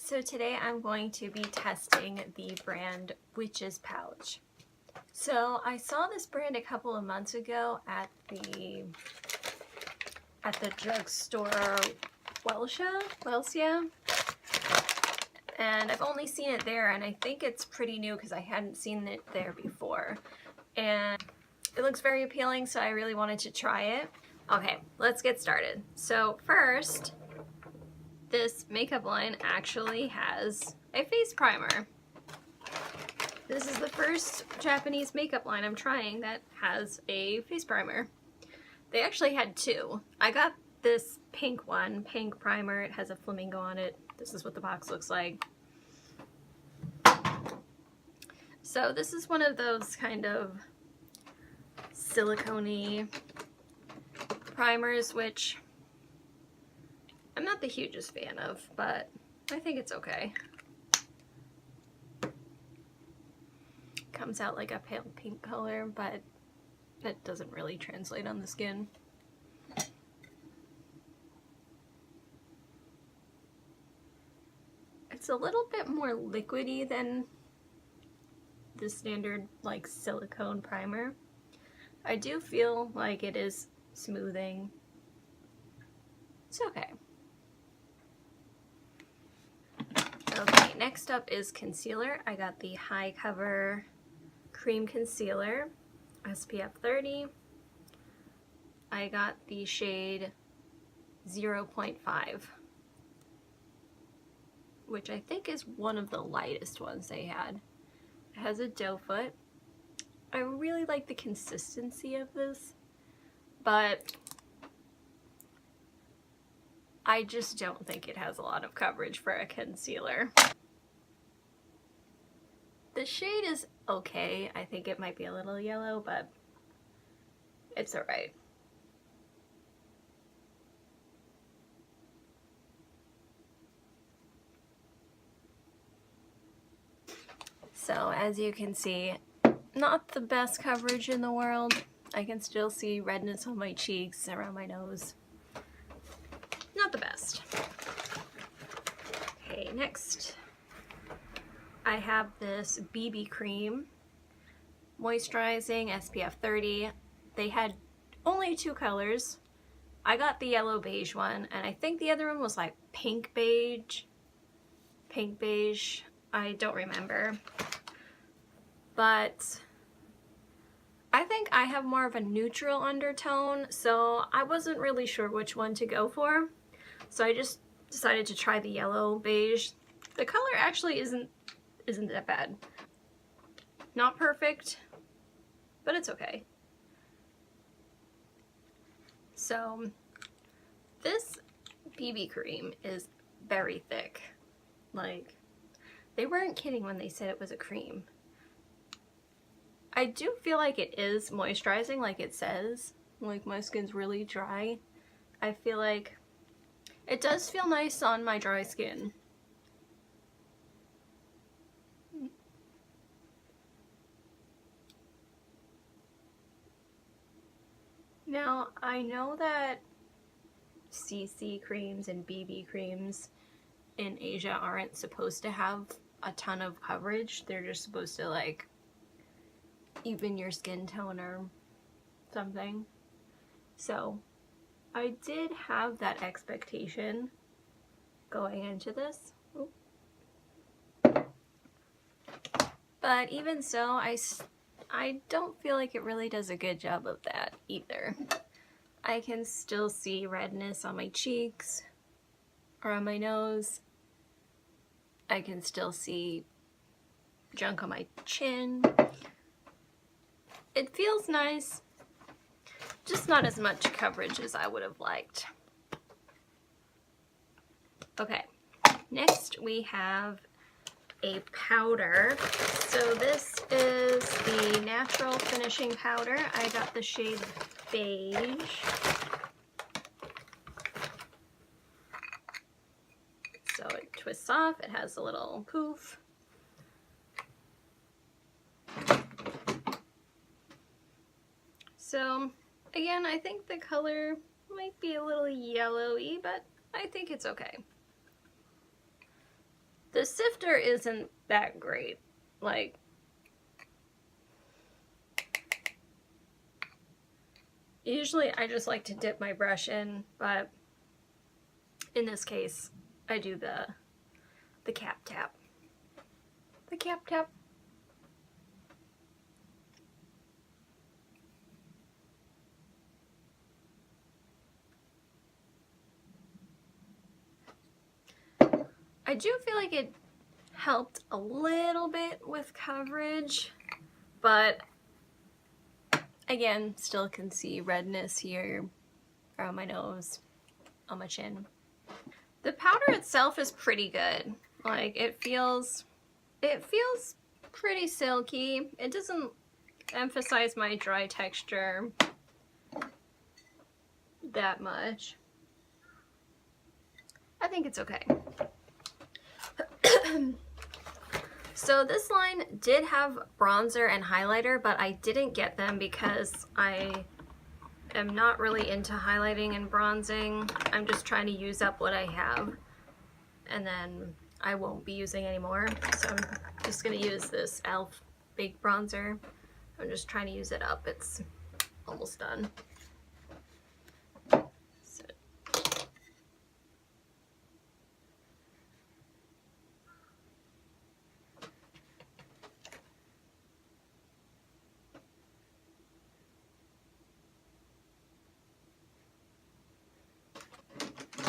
So today I'm going to be testing the brand Witch's Pouch. So I saw this brand a couple of months ago at the drugstore Welsia, and I've only seen it there, and I think it's pretty new because I hadn't seen it there before. And it looks very appealing, so I really wanted to try it. Okay, let's get started. So first, this makeup line actually has a face primer. This is the first Japanese makeup line I'm trying that has a face primer. They actually had two. I got this pink one, pink primer. It has a flamingo on it. This is what the box looks like. So this is one of those kind of silicone-y primers, which I'm not the hugest fan of, but I think it's okay. Comes out like a pale pink color, but it doesn't really translate on the skin. It's a little bit more liquidy than the standard like silicone primer. I do feel like it is smoothing. It's okay. Okay, next up is concealer. I got the Highcover Cream Concealer, SPF 30. I got the shade 0.5, which I think is one of the lightest ones they had. It has a doe foot. I really like the consistency of this, but I just don't think it has a lot of coverage for a concealer. The shade is okay. I think it might be a little yellow, but it's alright. So as you can see, not the best coverage in the world. I can still see redness on my cheeks, around my nose. Not the best. Okay, next I have this BB cream, moisturizing, SPF 30. They had only two colors. I got the yellow beige one, and I think the other one was like pink beige. Pink beige, I don't remember. But I think I have more of a neutral undertone, so I wasn't really sure which one to go for. So I just decided to try the yellow beige. The color actually isn't that bad. Not perfect, but it's okay. So this BB cream is very thick. Like, they weren't kidding when they said it was a cream. I do feel like it is moisturizing, like it says. Like, my skin's really dry. I feel like it does feel nice on my dry skin. Now, I know that CC creams and BB creams in Asia aren't supposed to have a ton of coverage. They're just supposed to like even your skin tone or something. So I did have that expectation going into this. But even so, I don't feel like it really does a good job of that either. I can still see redness on my cheeks or on my nose. I can still see junk on my chin. It feels nice, just not as much coverage as I would have liked. Okay, next we have a powder. So this is the Natural Finishing Powder. I got the shade Beige. So it twists off, it has a little poof. So again, I think the color might be a little yellowy, but I think it's okay. The sifter isn't that great. Like, usually I just like to dip my brush in, but in this case, I do the cap tap. The cap tap. I do feel like it helped a little bit with coverage, but again, still can see redness here around my nose, on my chin. The powder itself is pretty good. Like, it feels pretty silky. It doesn't emphasize my dry texture that much. I think it's okay. So this line did have bronzer and highlighter, but I didn't get them because I am not really into highlighting and bronzing. I'm just trying to use up what I have, and then I won't be using any more. So I'm just gonna use this e.l.f. Big Bronzer. I'm just trying to use it up. It's almost done.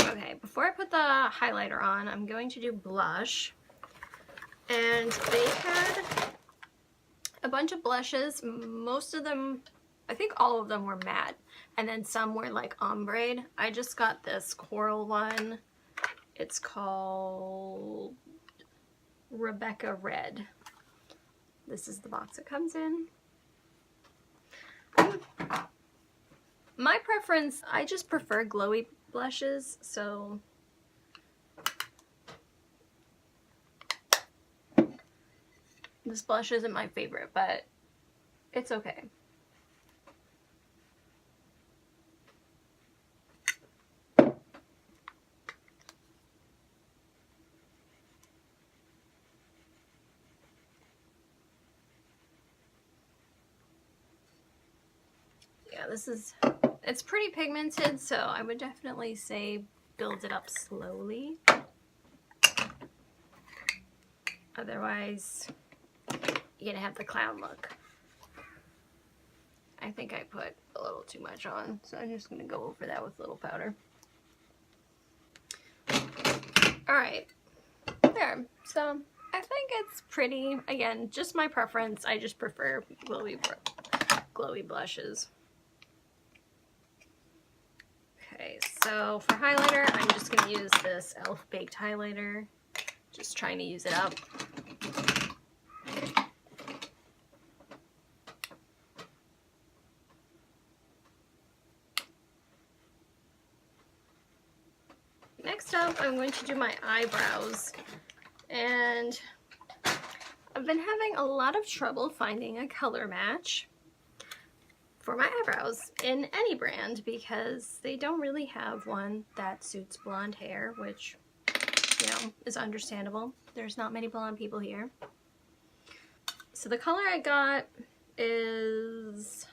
Okay, before I put the highlighter on, I'm going to do blush. And they had a bunch of blushes. Most of them, I think all of them were matte. And then some were like ombre. I just got this coral one. It's called Rebecca Red. This is the box it comes in. My preference, I just prefer glowy blushes, so this blush isn't my favorite, but it's okay. Yeah, it's pretty pigmented, so I would definitely say build it up slowly. Otherwise, you're gonna have the clown look. I think I put a little too much on, so I'm just gonna go over that with a little powder. Alright, there. So I think it's pretty. Again, just my preference. I just prefer glowy blushes. Okay, so for highlighter, I'm just going to use this e.l.f. Baked Highlighter. Just trying to use it up. Next up, I'm going to do my eyebrows. And I've been having a lot of trouble finding a color match for my eyebrows in any brand because they don't really have one that suits blonde hair, which, you know, is understandable. There's not many blonde people here. So the color I got is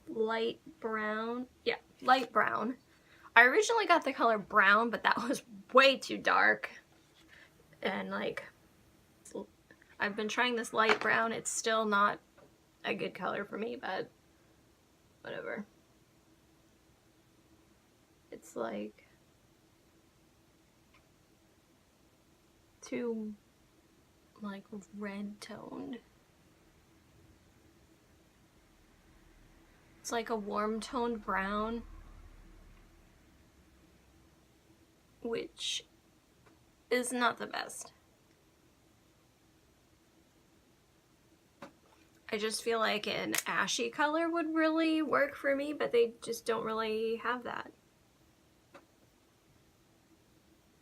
light brown. Yeah, light brown. I originally got the color brown, but that was way too dark. And like, I've been trying this light brown. It's still not a good color for me, but whatever. It's like too like red toned. It's like a warm toned brown, which is not the best. I just feel like an ashy color would really work for me, but they just don't really have that.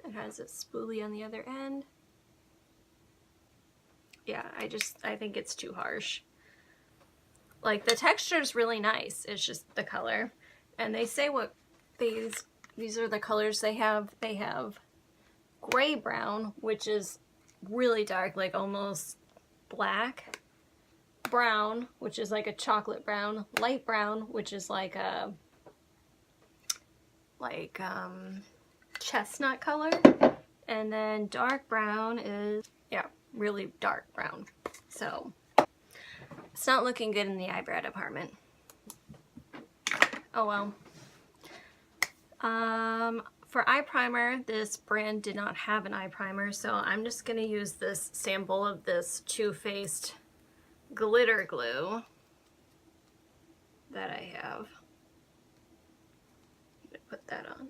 It has a spoolie on the other end. Yeah, I think it's too harsh. Like, the texture is really nice, it's just the color. And they say what these are the colors they have. They have gray brown, which is really dark, like almost black. Brown, which is like a chocolate brown. Light brown, which is like a chestnut color. And then dark brown is, yeah, really dark brown. So it's not looking good in the eyebrow department. Oh well. For eye primer, this brand did not have an eye primer, so I'm just going to use this sample of this Too Faced glitter glue that I have. I'm going to put that on.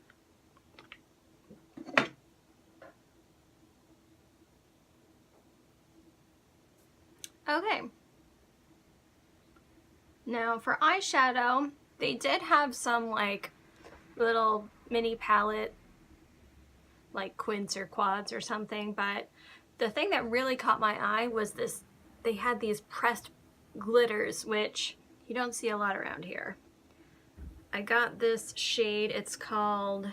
Okay. Now for eyeshadow, they did have some like little mini palette, like quints or quads or something, but the thing that really caught my eye was this, they had these pressed glitters, which you don't see a lot around here. I got this shade, it's called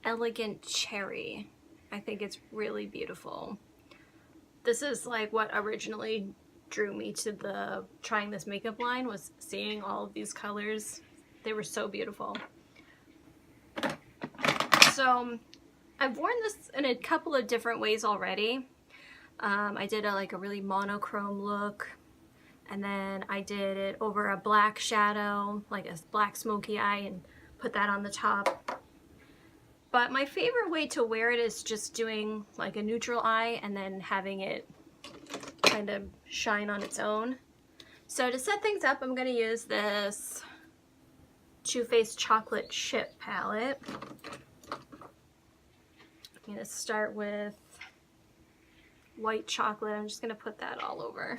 Elegant Cherry. I think it's really beautiful. This is like what originally drew me to the trying this makeup line, was seeing all of these colors. They were so beautiful. So I've worn this in a couple of different ways already. I did like a really monochrome look, and then I did it over a black shadow, like a black smoky eye, and put that on the top. But my favorite way to wear it is just doing like a neutral eye and then having it kind of shine on its own. So to set things up, I'm going to use this Too Faced Chocolate Chip palette. I'm going to start with white chocolate. I'm just going to put that all over.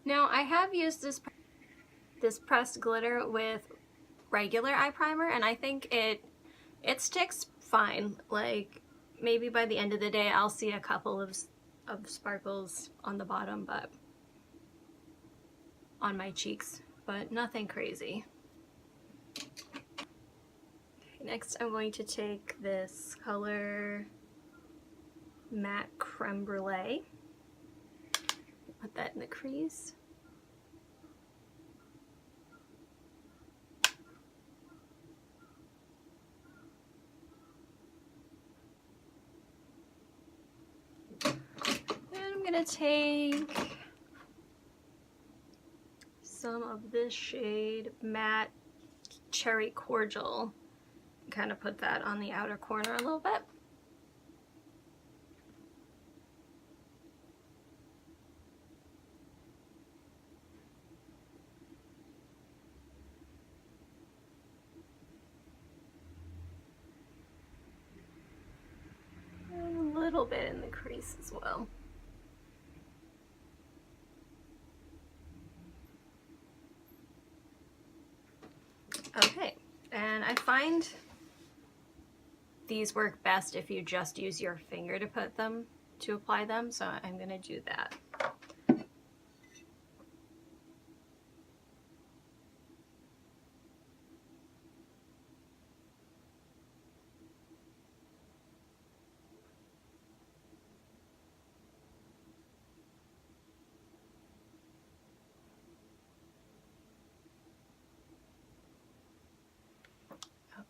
Now I have used this pressed glitter with regular eye primer, and I think it sticks fine. Like maybe by the end of the day I'll see a couple of sparkles on the bottom, but on my cheeks, but nothing crazy. Okay, next I'm going to take this color Matte Creme Brulee, put that in the crease. I'm gonna take some of this shade Matte Cherry Cordial, kind of put that on the outer corner a little bit. And a little bit in the crease as well. Okay, and I find these work best if you just use your finger to apply them, so I'm going to do that.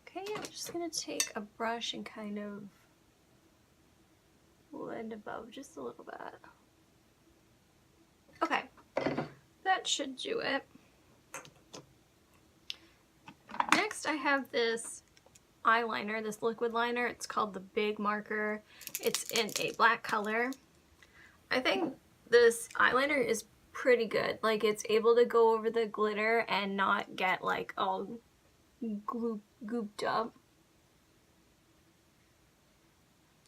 Okay, I'm just going to take a brush and kind of blend above just a little bit. Okay, that should do it. Next I have this eyeliner, this liquid liner. It's called the Big Marker. It's in a black color. I think this eyeliner is pretty good. Like, it's able to go over the glitter and not get like all gooped up.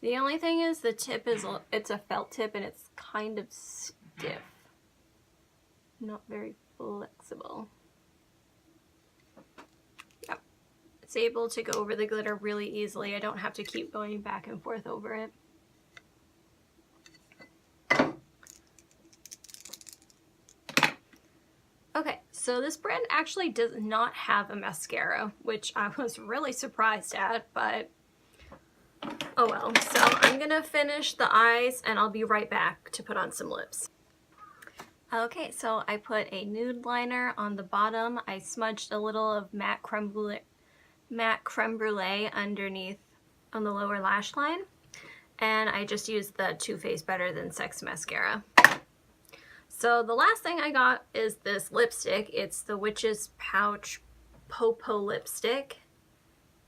The only thing is the tip is, it's a felt tip and it's kind of stiff. Not very flexible. Yep. It's able to go over the glitter really easily. I don't have to keep going back and forth over it. Okay, So this brand actually does not have a mascara, which I was really surprised at, but oh well. So I'm gonna finish the eyes and I'll be right back to put on some lips. Okay, so I put a nude liner on the bottom. I smudged a little of matte creme brulee underneath on the lower lash line. And I just used the Too Faced Better Than Sex mascara. So the last thing I got is this lipstick. It's the Witch's Pouch POPO lipstick.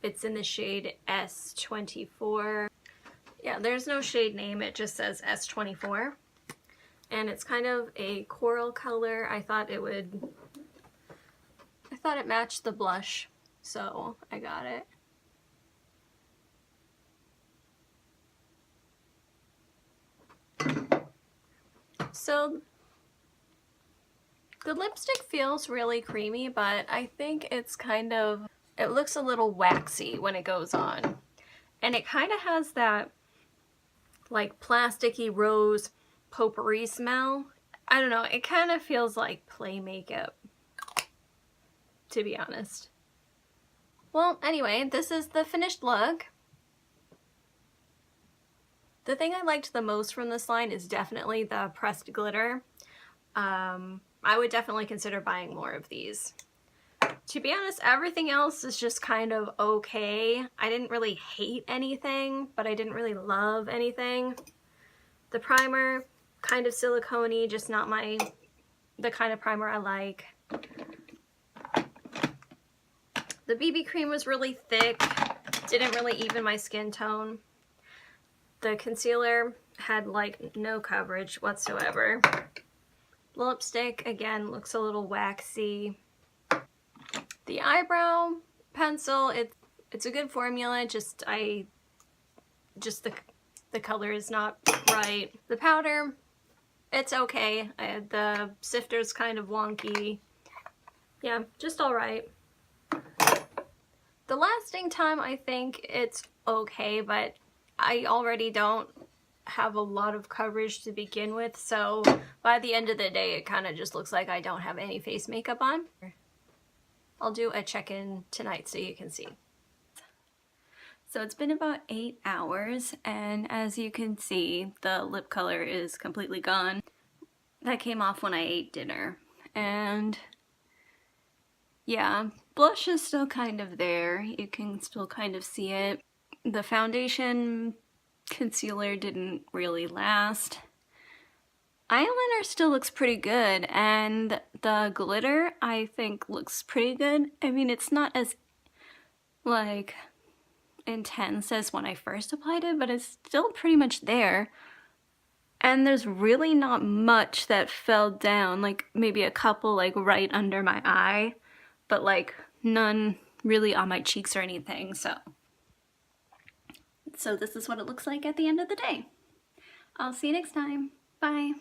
It's in the shade S24. Yeah, there's no shade name, it just says S24. And it's kind of a coral color. I thought it matched the blush, so I got it. So the lipstick feels really creamy, but I think it's it looks a little waxy when it goes on. And it kind of has that like plasticky rose potpourri smell. I don't know, it kind of feels like play makeup, to be honest. Well, anyway, this is the finished look. The thing I liked the most from this line is definitely the pressed glitter. I would definitely consider buying more of these. To be honest, everything else is just kind of okay. I didn't really hate anything, but I didn't really love anything. The primer, kind of silicone-y, just not the kind of primer I like. The BB cream was really thick, didn't really even my skin tone. The concealer had like no coverage whatsoever. The lipstick, again, looks a little waxy. The eyebrow pencil, it's a good formula, just the color is not right. The powder, it's okay. The sifter's kind of wonky. Yeah, just alright. The lasting time, I think it's okay, but I already don't have a lot of coverage to begin with, so by the end of the day it kind of just looks like I don't have any face makeup on. I'll do a check-in tonight so you can see. So it's been about 8 hours, and as you can see, the lip color is completely gone. That came off when I ate dinner. And yeah, blush is still kind of there. You can still kind of see it. The foundation concealer didn't really last. Eyeliner still looks pretty good, and the glitter I think looks pretty good. I mean, it's not as like intense as when I first applied it, but it's still pretty much there. And there's really not much that fell down, like maybe a couple like right under my eye, but like none really on my cheeks or anything. So this is what it looks like at the end of the day. I'll see you next time. Bye.